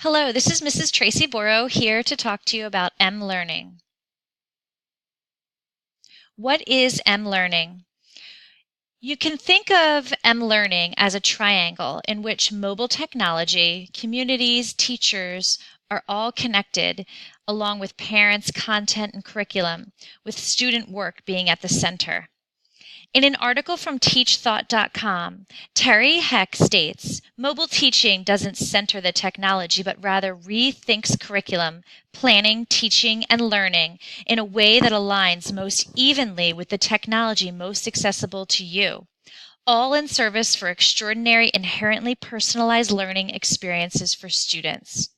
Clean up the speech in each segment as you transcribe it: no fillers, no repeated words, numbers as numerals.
Hello, this is Mrs. Tracy Borough here to talk to you about M-Learning. What is M-Learning? You can think of M-Learning as a triangle in which mobile technology, communities, teachers are all connected, along with parents, content, and curriculum, with student work being at the center. In an article from teachthought.com, Terry Heck states, mobile teaching doesn't center the technology, but rather rethinks curriculum, planning, teaching, and learning in a way that aligns most evenly with the technology most accessible to you, all in service for extraordinary, inherently personalized learning experiences for students.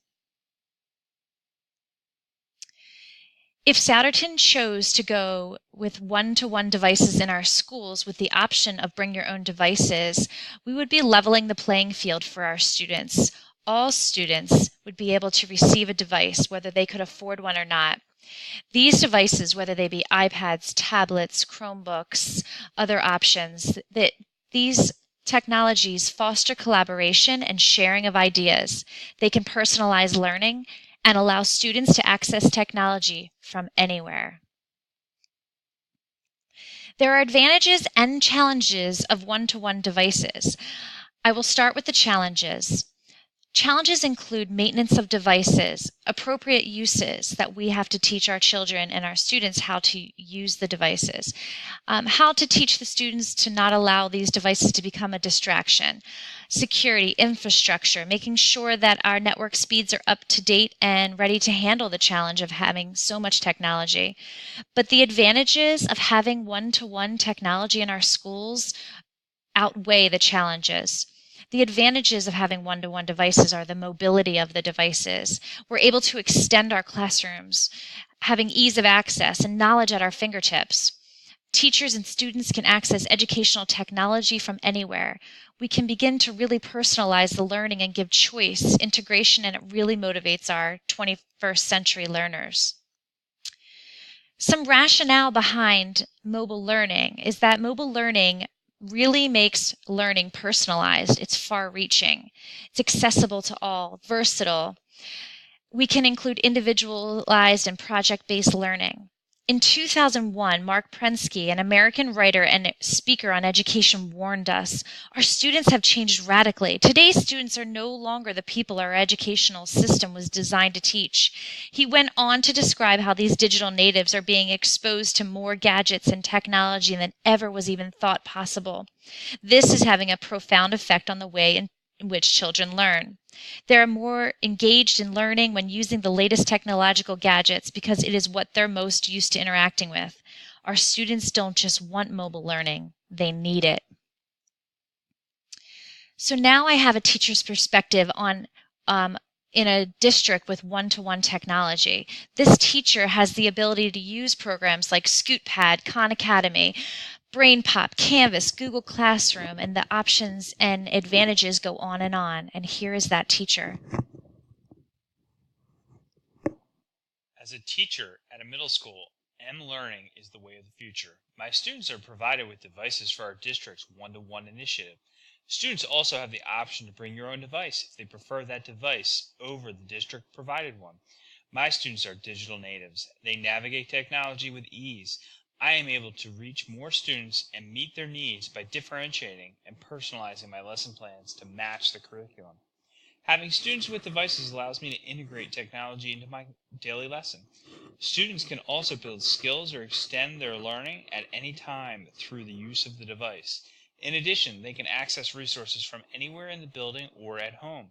If Souderton chose to go with one-to-one devices in our schools with the option of bring your own devices, we would be leveling the playing field for our students. All students would be able to receive a device, whether they could afford one or not. These devices, whether they be iPads, tablets, Chromebooks, other options, that these technologies foster collaboration and sharing of ideas. They can personalize learning and allow students to access technology from anywhere. There are advantages and challenges of one-to-one devices. I will start with the challenges. Challenges include maintenance of devices, appropriate uses that we have to teach our children and our students how to use the devices, how to teach the students to not allow these devices to become a distraction, security, infrastructure, making sure that our network speeds are up to date and ready to handle the challenge of having so much technology. But the advantages of having one-to-one technology in our schools outweigh the challenges. The advantages of having one-to-one devices are the mobility of the devices. We're able to extend our classrooms, having ease of access and knowledge at our fingertips. Teachers and students can access educational technology from anywhere. We can begin to really personalize the learning and give choice, integration, and it really motivates our 21st century learners. Some rationale behind mobile learning is that mobile learning really makes learning personalized. It's far-reaching. It's accessible to all, versatile. We can include individualized and project-based learning. In 2001, Mark Prensky, an American writer and speaker on education, warned us, our students have changed radically. Today's students are no longer the people our educational system was designed to teach. He went on to describe how these digital natives are being exposed to more gadgets and technology than ever was even thought possible. This is having a profound effect on the way in which children learn. They are more engaged in learning when using the latest technological gadgets because it is what they're most used to interacting with. Our students don't just want mobile learning, they need it. So now I have a teacher's perspective on in a district with one-to-one technology. This teacher has the ability to use programs like ScootPad, Khan Academy, BrainPop, Canvas, Google Classroom, and the options and advantages go on. And here is that teacher. As a teacher at a middle school, M-Learning is the way of the future. My students are provided with devices for our district's one-to-one initiative. Students also have the option to bring your own device if they prefer that device over the district-provided one. My students are digital natives. They navigate technology with ease. I am able to reach more students and meet their needs by differentiating and personalizing my lesson plans to match the curriculum. Having students with devices allows me to integrate technology into my daily lesson. Students can also build skills or extend their learning at any time through the use of the device. In addition, they can access resources from anywhere in the building or at home.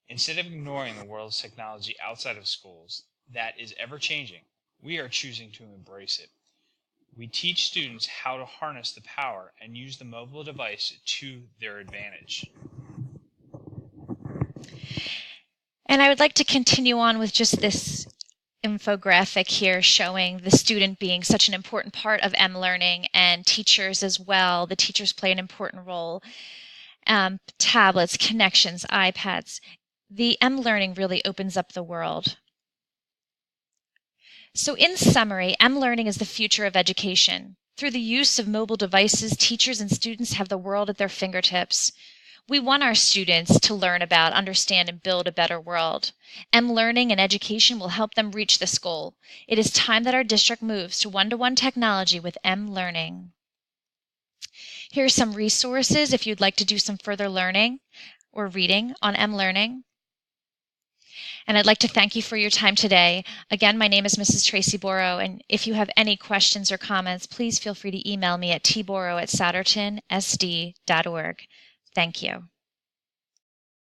Instead of ignoring the world's technology outside of schools that is ever changing, we are choosing to embrace it. We teach students how to harness the power and use the mobile device to their advantage. And I would like to continue on with just this infographic here showing the student being such an important part of M-Learning and teachers as well. The teachers play an important role. Tablets, connections, iPads. The M-Learning really opens up the world. So in summary, M-Learning is the future of education. Through the use of mobile devices, teachers and students have the world at their fingertips. We want our students to learn about, understand, and build a better world. M-Learning and education will help them reach this goal. It is time that our district moves to one-to-one technology with M-Learning. Here are some resources if you'd like to do some further learning or reading on M-Learning. And I'd like to thank you for your time today. Again, my name is Mrs. Tracy Borough, and if you have any questions or comments, please feel free to email me at tborough@sattertonsd.org. Thank you.